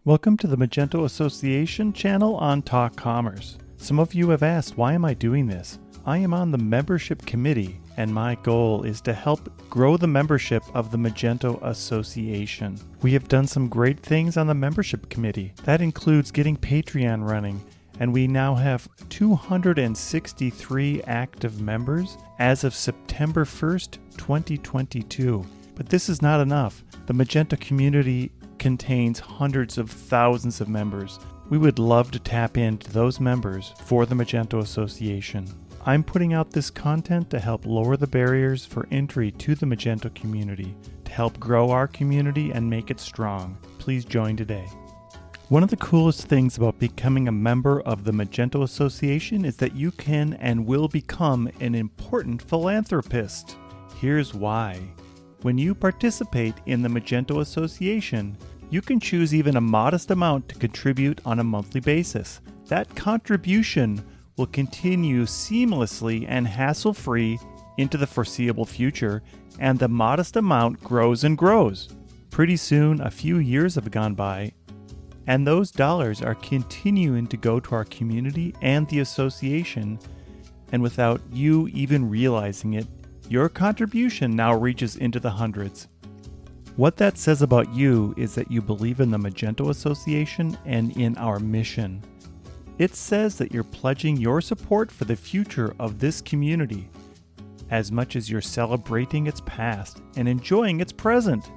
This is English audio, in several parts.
Welcome to the Magento Association channel on Talk Commerce. Some of you have asked, why am I doing this? I am on the membership committee, and my goal is to help grow the membership of the Magento Association. We have done some great things on the membership committee. That includes getting Patreon running, and we now have 263 active members as of September 1st, 2022. But this is not enough. The Magento community contains hundreds of thousands of members. We would love to tap into those members for the Magento Association. I'm putting out this content to help lower the barriers for entry to the Magento community, to help grow our community and make it strong. Please join today. One of the coolest things about becoming a member of the Magento Association is that you can and will become an important philanthropist. Here's why. When you participate in the Magento Association, you can choose even a modest amount to contribute on a monthly basis. That contribution will continue seamlessly and hassle-free into the foreseeable future, and the modest amount grows and grows. Pretty soon, a few years have gone by, and those dollars are continuing to go to our community and the association, and without you even realizing it, your contribution now reaches into the hundreds. What that says about you is that you believe in the Magento Association and in our mission. It says that you're pledging your support for the future of this community as much as you're celebrating its past and enjoying its present.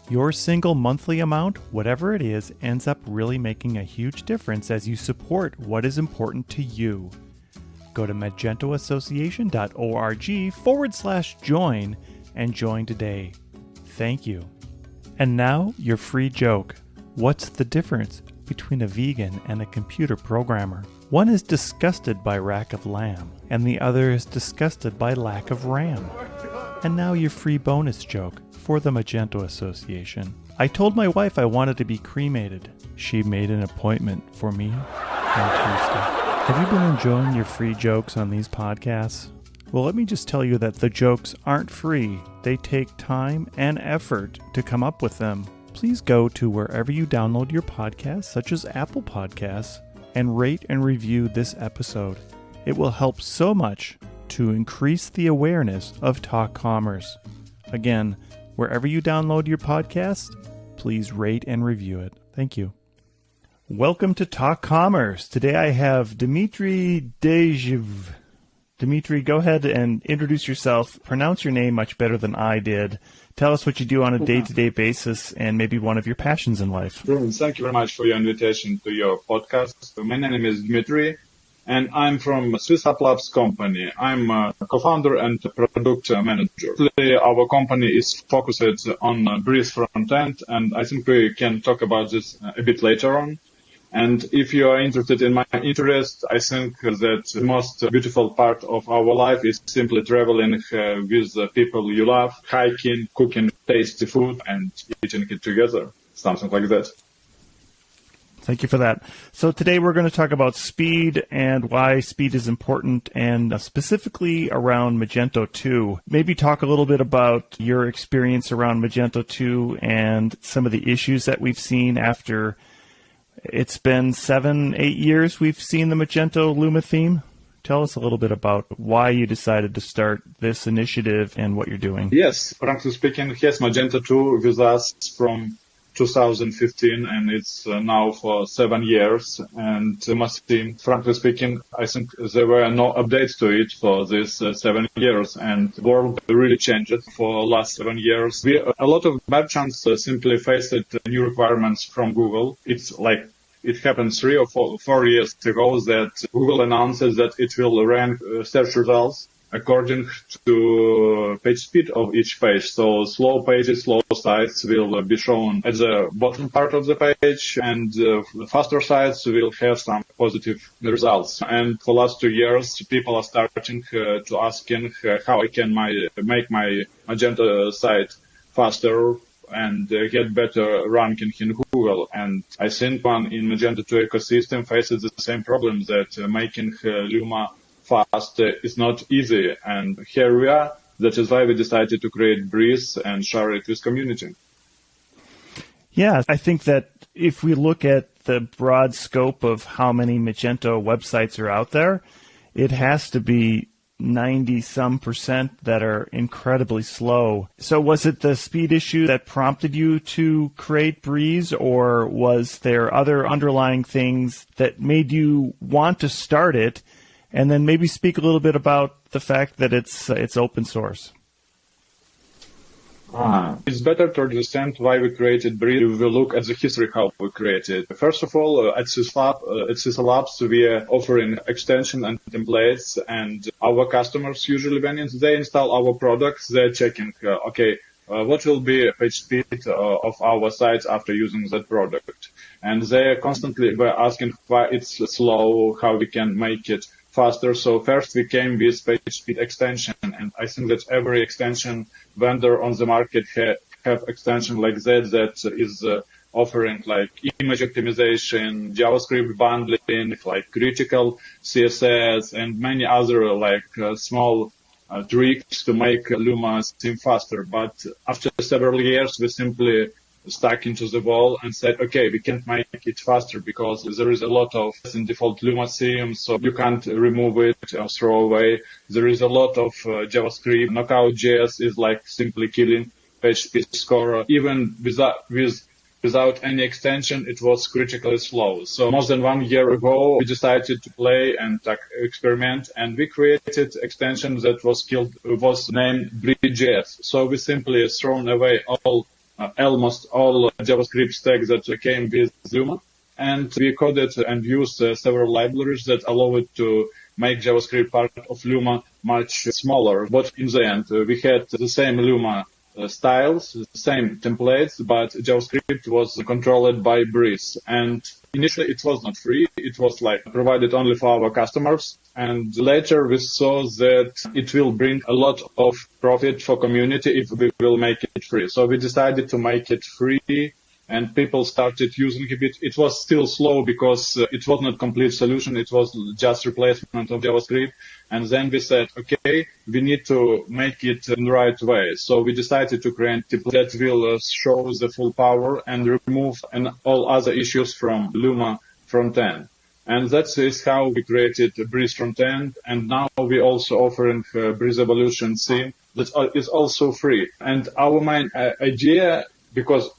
Your single monthly amount, whatever it is, ends up really making a huge difference as you support what is important to you. Go to magentoassociation.org/join and join today. Thank you. And now, your free joke. What's the difference between a vegan and a computer programmer? One is disgusted by rack of lamb, and the other is disgusted by lack of RAM. And now your free bonus joke for the Magento Association. I told my wife I wanted to be cremated. She made an appointment for me on Tuesday. Have you been enjoying your free jokes on these podcasts? Well, let me just tell you that the jokes aren't free. They take time and effort to come up with them. Please go to wherever you download your podcasts, such as Apple Podcasts, and rate and review this episode. It will help so much to increase the awareness of Talk Commerce. Again, wherever you download your podcast, please rate and review it. Thank you. Welcome to Talk Commerce. Today I have Dimitry Diejew. Dimitry, go ahead and introduce yourself. Pronounce your name much better than I did. Tell us what you do on a day-to-day basis and maybe one of your passions in life. Thank you very much for your invitation to your podcast. My name is Dimitry, and I'm from SwissUpLabs company. I'm a co-founder and product manager. Today, our company is focused on Breeze front-end, and I think we can talk about this a bit later on. And if you are interested in my interest, I think that the most beautiful part of our life is simply traveling with the people you love, hiking, cooking tasty food, and eating it together. Something like that. Thank you for that. So today we're going to talk about speed and why speed is important, and specifically around Magento 2. Maybe talk a little bit about your experience around Magento 2 and some of the issues that we've seen after it's been 7-8 years we've seen the Magento Luma theme. Tell us a little bit about why you decided to start this initiative and what you're doing. Yes, frankly speaking, yes, Magento 2 with us from 2015, and it's now for 7 years. And the must theme, frankly speaking, I think there were no updates to it for this 7 years, and the world really changed for the last 7 years. A lot of merchants simply faced new requirements from Google. It's like it happened 3 or 4 years ago that Google announces that it will rank search results according to page speed of each page. So slow pages, slow sites will be shown at the bottom part of the page, and faster sites will have some positive results. And for the last 2 years, people are starting to asking how I can make my Magento site faster and get better ranking in Google. And I think one in Magento 2 ecosystem faces the same problem, that making Luma fast is not easy. And here we are. That is why we decided to create Breeze and share it with community. Yeah, I think that if we look at the broad scope of how many Magento websites are out there, it has to be 90-some% that are incredibly slow. So was it the speed issue that prompted you to create Breeze, or was there other underlying things that made you want to start it? And then maybe speak a little bit about the fact that it's open source. It's better to understand why we created Breeze. We will look at the history how we created. First of all, at SwissUpLabs, we are offering extension and templates, and our customers usually when they install our products, they're checking, what will be page speed of our sites after using that product. And they constantly were asking why it's slow, how we can make it faster. So first we came with page speed extension, and I think that every extension vendor on the market have extension like that is offering like image optimization, JavaScript bundling, like critical CSS, and many other small tricks to make Luma seem faster. But after several years, we simply stuck into the wall and said, okay, we can't make it faster because there is a lot of in default Luma theme, so you can't remove it or throw away. There is a lot of JavaScript. Knockout.js is like simply killing page speed score. Even without any extension, it was critically slow. So more than 1 year ago, we decided to play and experiment, and we created extension that was named Breeze.js. So we simply thrown away almost all JavaScript stack that came with Luma, and we coded and used several libraries that allow it to make JavaScript part of Luma much smaller. But in the end, we had the same Luma styles, the same templates, but JavaScript was controlled by Breeze. And initially it was not free. It was provided only for our customers. And later we saw that it will bring a lot of profit for community if we will make it free. So we decided to make it free, and people started using it. It was still slow because it was not complete solution. It was just replacement of JavaScript. And then we said, okay, we need to make it in the right way. So we decided to create template that will show the full power and remove all other issues from Luma front-end. And that is how we created Breeze front-end. And now we also offering Breeze Evolution theme that is also free. And our main idea, because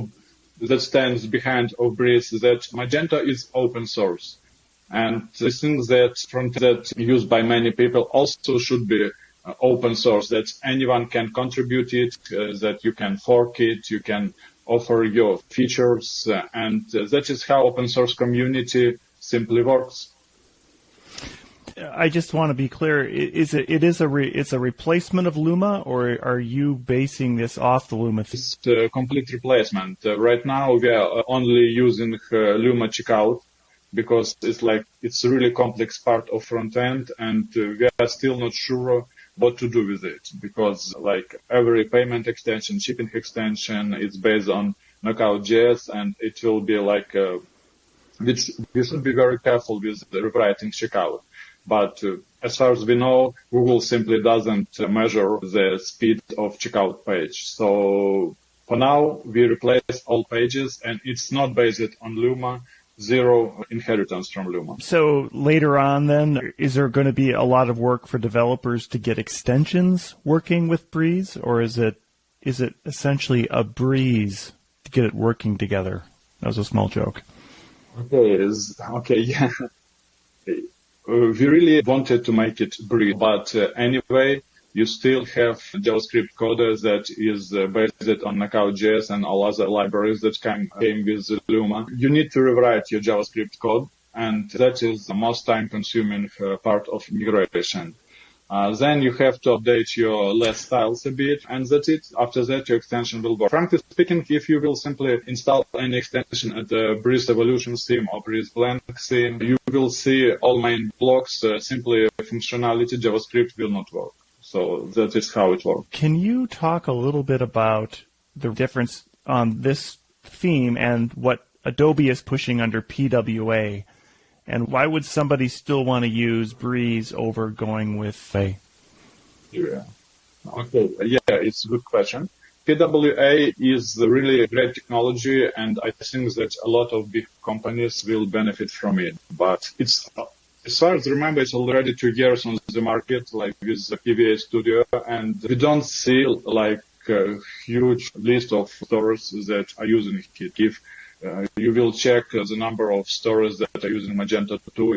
that stands behind of Breeze, that Magento is open source. And the things that used by many people also should be open source, that anyone can contribute it, that you can fork it, you can offer your features, and that is how open source community simply works. I just want to be clear. It's a replacement of Luma, or are you basing this off the Luma? It's a complete replacement. Right now we are only using Luma checkout because it's a really complex part of front end, and we are still not sure what to do with it, because every payment extension, shipping extension, is based on Knockout.js, and it will be we should be very careful with rewriting checkout. But as far as we know, Google simply doesn't measure the speed of checkout page. So for now, we replace all pages, and it's not based on Luma, zero inheritance from Luma. So later on then, is there going to be a lot of work for developers to get extensions working with Breeze, or is it essentially a Breeze to get it working together? That was a small joke. Okay, yeah. We really wanted to make it Breeze, but anyway, you still have JavaScript code that is based on Knockout.js and all other libraries that came with Luma. You need to rewrite your JavaScript code, and that is the most time-consuming part of migration. Then you have to update your less styles a bit, and that's it. After that, your extension will work. Frankly speaking, if you will simply install any extension at the Breeze Evolution theme or Breeze Blend theme, you will see all main blocks, simply functionality, JavaScript will not work. So that is how it works. Can you talk a little bit about the difference on this theme and what Adobe is pushing under PWA? And why would somebody still want to use Breeze over going with Yeah. Okay. Yeah, it's a good question. PWA is really a great technology, and I think that a lot of big companies will benefit from it. But it's, as far as I remember, it's already 2 years on the market, like with the PVA Studio, and we don't see like a huge list of stores that are using it. If you will check the number of stores that are using Magento 2,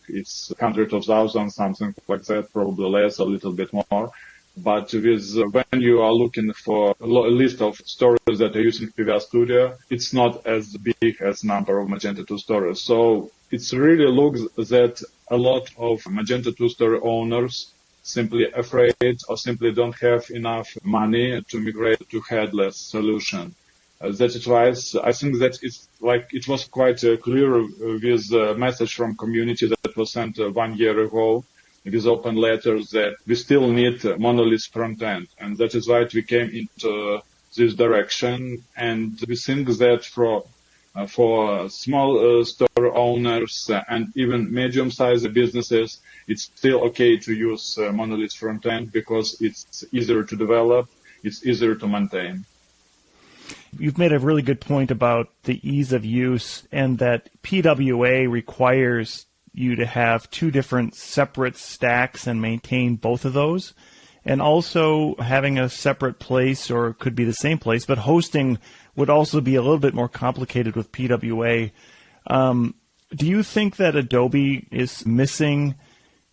it's hundreds of thousands, something like that, probably less, a little bit more. But when you are looking for a list of stores that are using PVA Studio, it's not as big as number of Magento 2 stores. So it really looks that a lot of Magento 2 store owners simply afraid or simply don't have enough money to migrate to headless solution. That is why I think that it was quite clear with a message from community that was sent 1 year ago with open letters that we still need monolith front end. And that is why we came into this direction. And we think that for small store owners and even medium-sized businesses, it's still okay to use monolith front end because it's easier to develop, it's easier to maintain. You've made a really good point about the ease of use and that PWA requires you to have 2 different separate stacks and maintain both of those. And also having a separate place, or it could be the same place, but hosting would also be a little bit more complicated with PWA. Do you think that Adobe is missing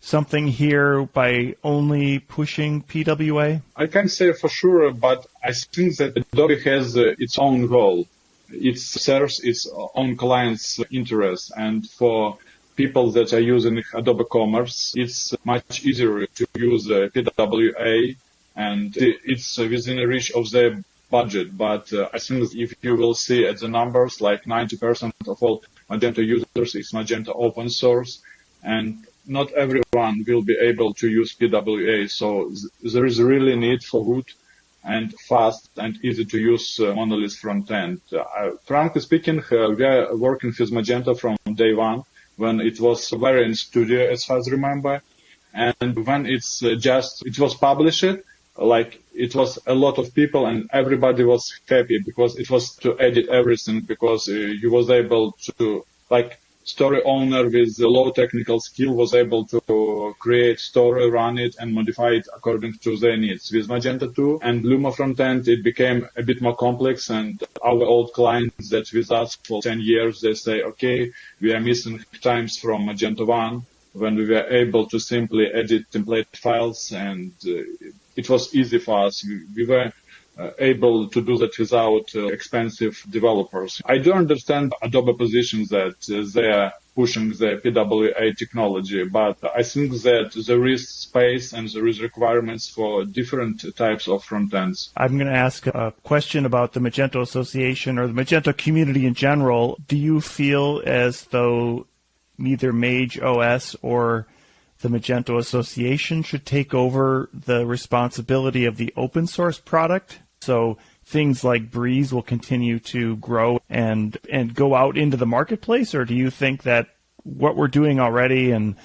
something here by only pushing PWA? I can't say for sure, but I think that Adobe has its own goal. It serves its own clients' interests, and for people that are using Adobe Commerce, it's much easier to use PWA, and it's within the reach of their budget. But I think if you will see at the numbers, like 90% of all Magento users is Magento open source, and not everyone will be able to use PWA. So there is really need for good and fast and easy to use monolith front end. Frankly speaking, we are working with Magento from day one, when it was very in studio, as far as I remember. And when it was published, like it was a lot of people and everybody was happy because it was to edit everything, because you was able to, like, story owner with low technical skill was able to create story, run it, and modify it according to their needs. With Magento 2 and Luma frontend, it became a bit more complex, and our old clients that with us for 10 years, they say, okay, we are missing times from Magento 1 when we were able to simply edit template files, and it was easy for us. We were able to do that without expensive developers. I do understand Adobe positions that they are pushing the PWA technology, but I think that there is space and there is requirements for different types of front ends. I'm going to ask a question about the Magento Association or the Magento community in general. Do you feel as though either Mage OS or the Magento Association should take over the responsibility of the open source product? So things like Breeze will continue to grow and go out into the marketplace? Or do you think that what we're doing already and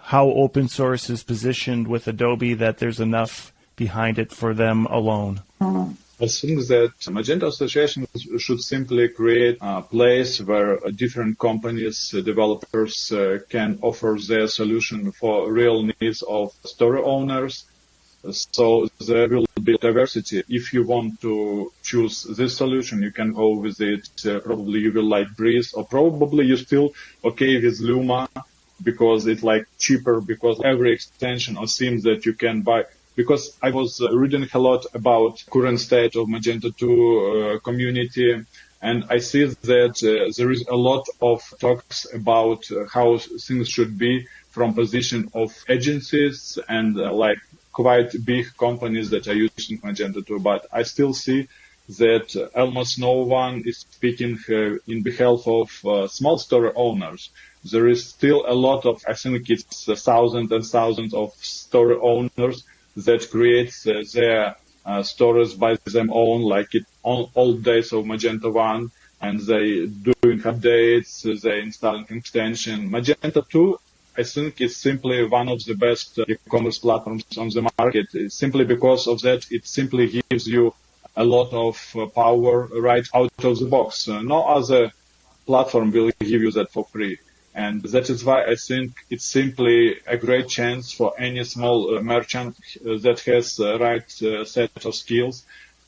how open source is positioned with Adobe, that there's enough behind it for them alone? I think that Magento Association should simply create a place where different companies, developers can offer their solution for real needs of story owners. So there will be diversity. If you want to choose this solution, you can go with it. Probably you will like Breeze, or probably you're still okay with Luma because it's like cheaper, because every extension or theme that you can buy. Because I was reading a lot about current state of Magento 2 community, and I see that there is a lot of talks about how things should be from position of agencies and like quite big companies that are using Magento 2, but I still see that almost no one is speaking in behalf of small store owners. There is still a lot of, I think it's thousands and thousands of store owners that create their stores by them own, like it old days of Magento 1, and they doing updates, they installing extension. Magento 2, I think it's simply one of the best e-commerce platforms on the market. Simply because of that, it simply gives you a lot of power right out of the box. No other platform will give you that for free. And that is why I think it's simply a great chance for any small merchant that has the right set of skills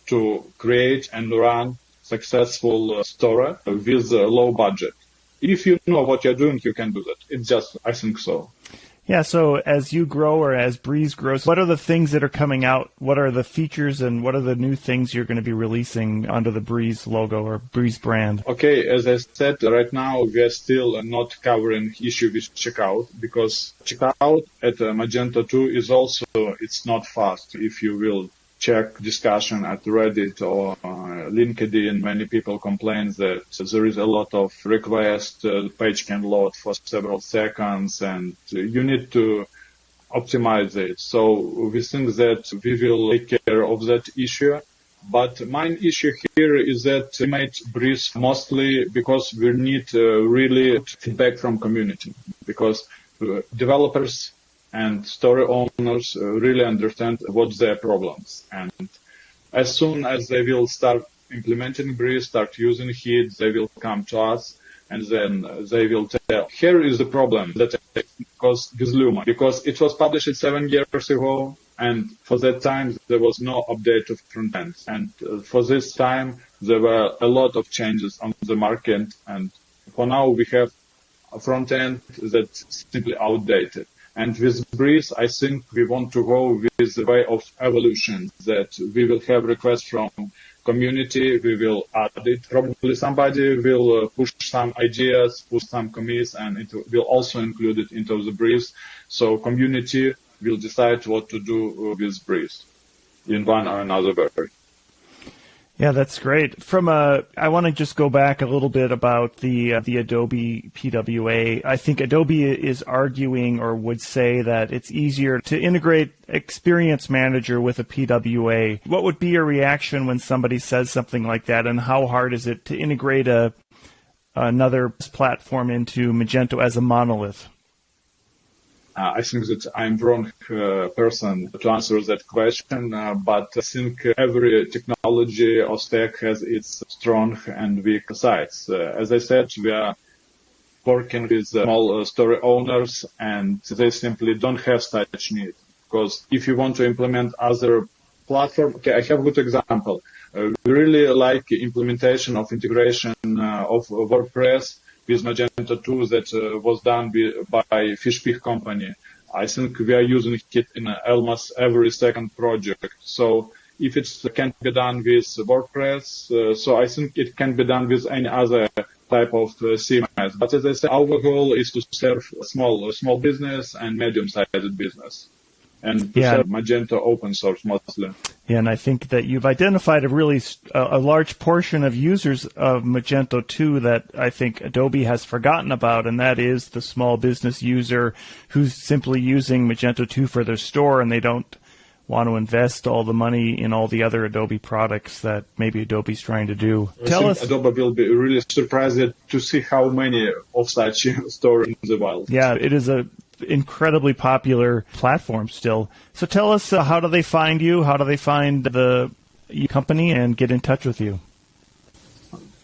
to create and run successful store with low budget. If you know what you're doing, you can do that. It's just, I think so. Yeah, so as you grow or as Breeze grows, what are the things that are coming out? What are the features and what are the new things you're going to be releasing under the Breeze logo or Breeze brand? Okay, as I said, right now we are still not covering issue with checkout because checkout at Magento 2 is also, it's not fast. If you will check discussion at Reddit or LinkedIn, many people complain that there is a lot of requests, the page can load for several seconds, and you need to optimize it. So we think that we will take care of that issue. But main issue here is that we made Breeze mostly because we need really feedback from community, because developers and story owners really understand what's their problems. And as soon as they will start implementing Breeze, start using it, they will come to us and then they will tell, here is the problem that caused with Luma, because it was published 7 years ago and for that time there was no update of front end. And for this time there were a lot of changes on the market, and for now we have a front end that's simply outdated. And with Breeze, I think we want to go with the way of evolution, that we will have requests from community, we will add it. Probably somebody will push some ideas, push some commits, and it will also include it into the Breeze. So community will decide what to do with Breeze in one or another way. Yeah, that's great. I want to just go back a little bit about the Adobe PWA. I think Adobe is arguing or would say that it's easier to integrate Experience Manager with a PWA. What would be your reaction when somebody says something like that, and how hard is it to integrate another platform into Magento as a monolith? I think that I'm wrong person to answer that question, but I think every technology or stack has its strong and weak sides. As I said, we are working with small story owners, and they simply don't have such need. Because if you want to implement other platform, okay, I have a good example. We really like implementation of integration of WordPress with Magento 2 that was done by Fishpig company. I think we are using it in almost every second project. So if it can be done with WordPress, so I think it can be done with any other type of CMS. But as I said, our goal is to serve small business and medium-sized business, and to serve Magento open source mostly. Yeah, and I think that you've identified a large portion of users of Magento 2 that I think Adobe has forgotten about, and that is the small business user who's simply using Magento 2 for their store, and they don't want to invest all the money in all the other Adobe products that maybe Adobe's trying to do. Tell us. Adobe will be really surprised to see how many of such stores in the wild. Yeah, it is a incredibly popular platform still. So tell us, how do they find you? How do they find the company and get in touch with you?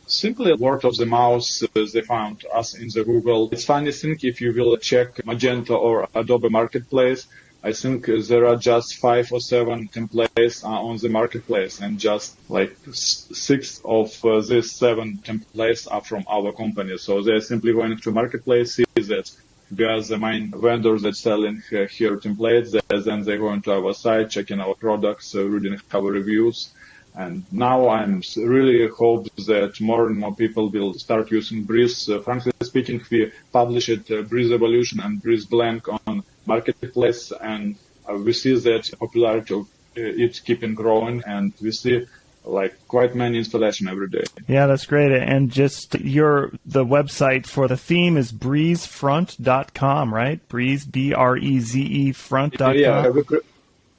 Simply word of the mouth, they found us in the Google. It's funny thing, if you will check Magento or Adobe Marketplace, I think there are just 5 or 7 templates on the marketplace, and just like 6 of these 7 templates are from our company. So they're simply going to marketplace, see that we are the main vendors that selling here templates. Then they go into our site, checking our products, reading our reviews. And now I'm really hope that more and more people will start using Breeze. Frankly speaking, we published Breeze Evolution and Breeze Blank on Marketplace, and we see that popularity of it keeping growing, and we see like quite many installation every day. Yeah, that's great. And just the website for the theme is breezefront.com, right? Breeze, B-R-E-Z-E front.com.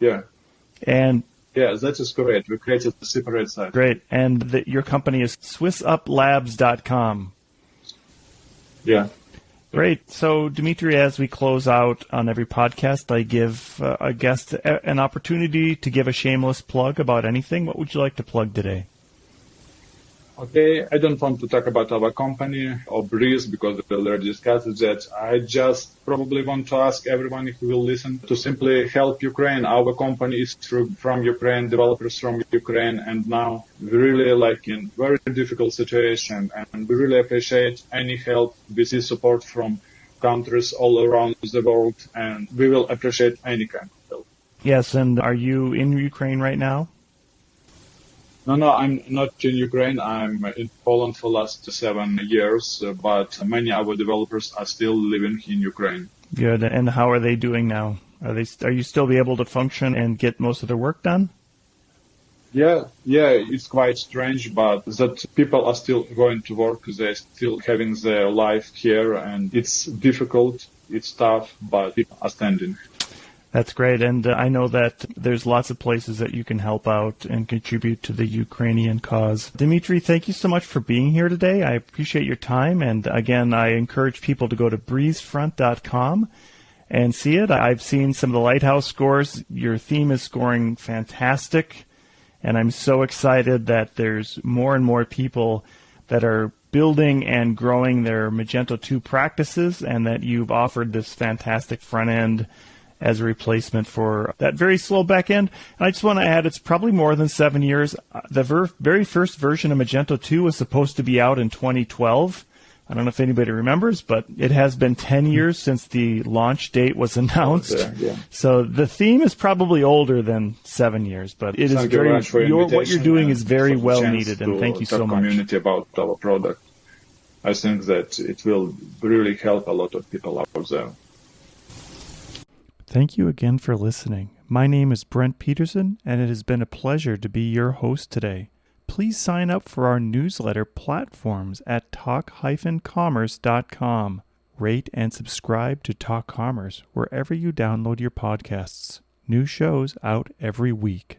Yeah. And yeah, that is correct. We created a separate site. Great. And your company is SwissUpLabs.com. Yeah. Great. So, Dimitry, as we close out on every podcast, I give a guest an opportunity to give a shameless plug about anything. What would you like to plug today? Okay, I don't want to talk about our company or Breeze because we already discussed that. I just probably want to ask everyone who will listen to simply help Ukraine. Our company is from Ukraine, developers from Ukraine, and now we're really in very difficult situation, and we really appreciate any help. We see support from countries all around the world, and we will appreciate any kind of help. Yes, and are you in Ukraine right now? No, I'm not in Ukraine. I'm in Poland for last 7 years, but many of our developers are still living in Ukraine. Good. And how are they doing now? Are you still be able to function and get most of their work done? Yeah, it's quite strange, but that people are still going to work. They're still having their life here, and it's difficult, it's tough, but people are standing. That's great, and I know that there's lots of places that you can help out and contribute to the Ukrainian cause. Dimitry, thank you so much for being here today. I appreciate your time, and again, I encourage people to go to breezefront.com and see it. I've seen some of the Lighthouse scores. Your theme is scoring fantastic, and I'm so excited that there's more and more people that are building and growing their Magento 2 practices, and that you've offered this fantastic front end as a replacement for that very slow back end. And I just want to add, it's probably more than 7 years. The very first version of Magento 2 was supposed to be out in 2012. I don't know if anybody remembers, but it has been 10 years since the launch date was announced. Yeah. So the theme is probably older than 7 years, but it is what you're doing is very well needed, and thank you so much. Community about our product. I think that it will really help a lot of people out there. Thank you again for listening. My name is Brent Peterson, and it has been a pleasure to be your host today. Please sign up for our newsletter platforms at talk-commerce.com. Rate and subscribe to Talk Commerce wherever you download your podcasts. New shows out every week.